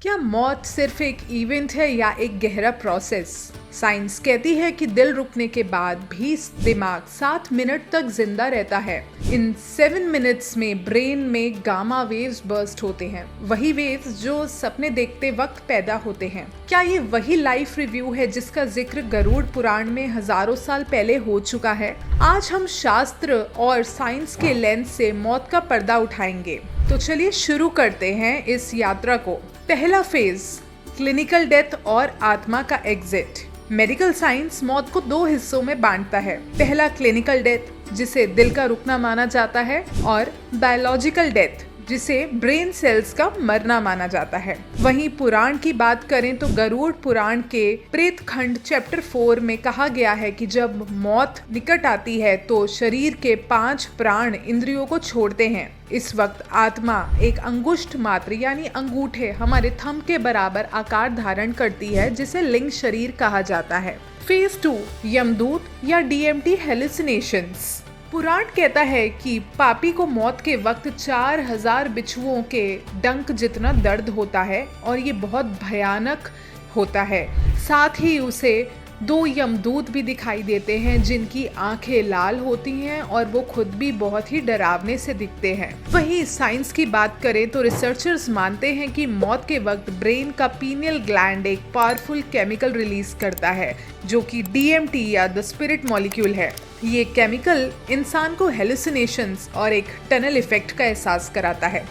क्या मौत सिर्फ एक इवेंट है या एक गहरा प्रोसेस? साइंस कहती है कि दिल रुकने के बाद भी दिमाग 7 मिनट तक जिंदा रहता है। इन 7 मिनट्स में ब्रेन में गामा वेव्स बर्स्ट होते हैं, वही वेव्स जो सपने देखते वक्त पैदा होते हैं। क्या ये वही लाइफ रिव्यू है जिसका जिक्र गरुड़ पुराण में हजारों साल पहले हो चुका है? आज हम शास्त्र और साइंस के लेंस से मौत का पर्दा उठाएंगे। तो चलिए शुरू करते हैं इस यात्रा को। पहला फेज, क्लिनिकल डेथ और आत्मा का एग्जिट। मेडिकल साइंस मौत को 2 हिस्सों में बांटता है। पहला क्लिनिकल डेथ, जिसे दिल का रुकना माना जाता है, और बायोलॉजिकल डेथ, जिसे ब्रेन सेल्स का मरना माना जाता है। वहीं पुराण की बात करें तो गरुड़ पुराण के प्रेत खंड चैप्टर 4 में कहा गया है कि जब मौत निकट आती है तो शरीर के 5 प्राण इंद्रियों को छोड़ते हैं। इस वक्त आत्मा एक अंगुष्ठ मात्र यानी अंगूठे हमारे थंब के बराबर आकार धारण करती है, जिसे लिंग शरीर कहा जाता है। फेज 2, यमदूत या DMT हेलुसिनेशंस। पुराण कहता है कि पापी को मौत के वक्त 4000 बिच्छुओं के डंक जितना दर्द होता है और ये बहुत भयानक होता है। साथ ही उसे 2 यमदूत भी दिखाई देते हैं जिनकी आंखें लाल होती हैं और वो खुद भी बहुत ही डरावने से दिखते हैं। वहीं साइंस की बात करें तो रिसर्चर्स मानते हैं कि मौत के वक्त ब्रेन का पीनियल ग्लैंड एक पावरफुल केमिकल रिलीज करता है जो कि DMT या द स्पिरिट मॉलिक्यूल है। ये केमिकल इंसान को हेलुसिनेशंस और एक टनल इफेक्ट का एहसास कराता है।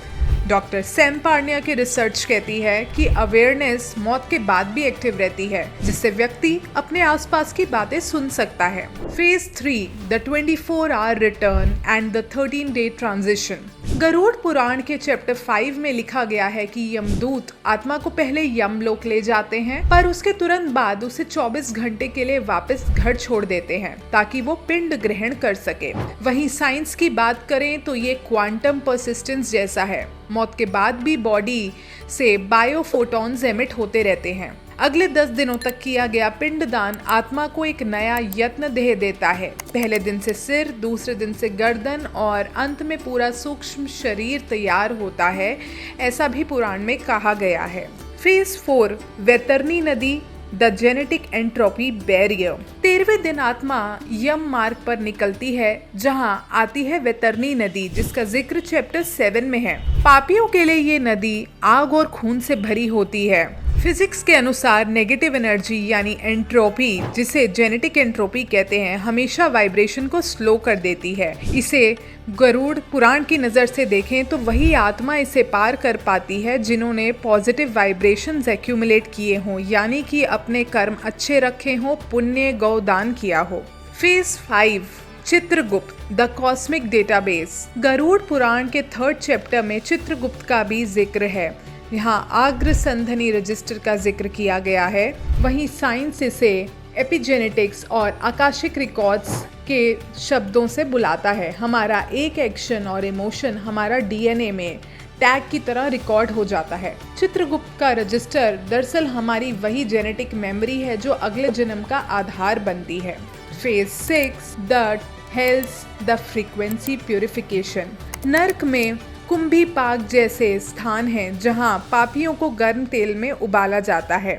डॉक्टर सैम पार्निया की रिसर्च कहती है कि अवेयरनेस मौत के बाद भी एक्टिव रहती है, जिससे व्यक्ति अपने आसपास की बातें सुन सकता है। Phase 3, the 24 hour return and the 13 day transition. Garuda Purana के चैप्टर 5 में लिखा गया है कि यमदूत आत्मा को पहले यमलोक ले जाते हैं, पर उसके तुरंत बाद उसे 24 घंटे के लिए वापस घर छोड़ देते हैं ताकि वो पिंड ग्रहण कर सके। वहीं साइंस की बात करें तो ये क्वांटम परसिस्टेंस जैसा है। मौत के बाद भी बॉडी से बायोफोटॉन्स एमिट होते रहते हैं। अगले 10 दिनों तक किया गया पिंडदान आत्मा को एक नया यत्न देह देता है। पहले दिन से सिर, दूसरे दिन से गर्दन और अंत में पूरा सूक्ष्म शरीर तैयार होता है, ऐसा भी पुराण में कहा गया है। फेज 4, वैतरणी नदी, द जेनेटिक एंट्रोपी बैरियर। 13वें दिन आत्मा यम मार्ग पर निकलती है, जहां आती है वैतरणी नदी, जिसका जिक्र चैप्टर 7 में है। पापियों के लिए ये नदी आग और खून से भरी होती है। फिजिक्स के अनुसार नेगेटिव एनर्जी यानी एंट्रोपी, जिसे जेनेटिक एंट्रोपी कहते हैं, हमेशा वाइब्रेशन को स्लो कर देती है। इसे गरुड़ पुराण की नज़र से देखें तो वही आत्मा इसे पार कर पाती है जिन्होंने पॉजिटिव वाइब्रेशंस एक्यूमुलेट किए हों, यानी कि अपने कर्म अच्छे रखे हों, पुण्य गौदान किया हो। Phase 5, Chitragupta, the cosmic database. Garuda Purana के 3rd चैप्टर में चित्रगुप्त का भी जिक्र है। यहाँ आग्रसंधनी रजिस्टर का जिक्र किया गया है। वहीं साइंस इसे एपिजेनेटिक्स और आकाशिक रिकॉर्ड्स के शब्दों से बुलाता है। हमारा एक एक्शन और इमोशन हमारा DNA में टैग की तरह रिकॉर्ड हो जाता है। चित्रगुप्त का रजिस्टर दरअसल हमारी वही जेनेटिक मेमोरी है जो अगले जन्म का आधार बनती है। Phase 6, the hells, the frequency purification. नर्क में कुंभी पाक जैसे स्थान हैं जहां पापियों को गर्म तेल में उबाला जाता है।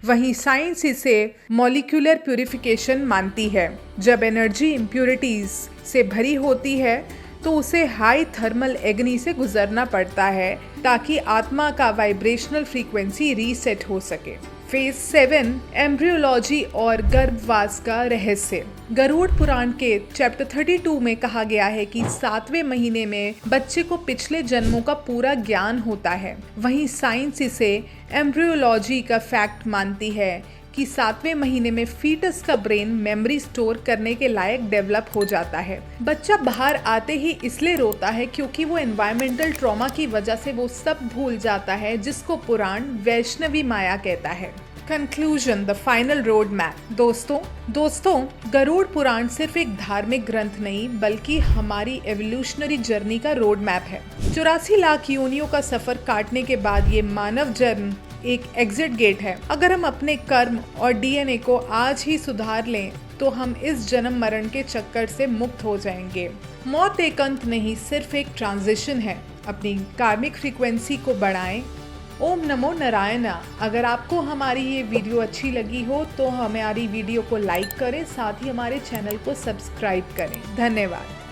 वहीं साइंस इसे मॉलिक्यूलर प्यूरिफिकेशन मानती है। जब एनर्जी इम्प्यूरिटीज से भरी होती है तो उसे हाई थर्मल एग्नि से गुजरना पड़ता है ताकि आत्मा का वाइब्रेशनल फ्रीक्वेंसी रीसेट हो सके। फेज 7, एम्ब्रियोलॉजी और गर्भवास का रहस्य। गरुड़ पुराण के चैप्टर 32 में कहा गया है कि 7वें महीने में बच्चे को पिछले जन्मों का पूरा ज्ञान होता है। वहीं साइंस इसे एम्ब्रियोलॉजी का फैक्ट मानती है कि 7वें महीने में फीटस का ब्रेन मेमोरी स्टोर करने के लायक डेवलप हो जाता है। बच्चा बाहर आते ही इसलिए रोता है क्योंकि वो एनवायरमेंटल ट्रॉमा की वजह से वो सब भूल जाता है, जिसको पुराण वैष्णवी माया कहता है। Conclusion, the final road map. दोस्तों, गरुड़ पुराण सिर्फ एक धार्मिक ग्रंथ नहीं बल्कि हमारी एवोल्यूशनरी जर्नी का रोड मैप है। 84 लाख योनियों का सफर काटने के बाद ये मानव जन्म एक एग्जिट गेट है। अगर हम अपने कर्म और DNA को आज ही सुधार लें तो हम इस जन्म मरण के चक्कर से मुक्त हो जाएंगे। मौत एक अंत नहीं, सिर्फ एक ट्रांजिशन है। अपनी कार्मिक फ्रीक्वेंसी को बढ़ाएं, ओम नमो नारायणा। अगर आपको हमारी ये वीडियो अच्छी लगी हो तो हमारी वीडियो को लाइक करें, साथ ही हमारे चैनल को सब्सक्राइब करें। धन्यवाद।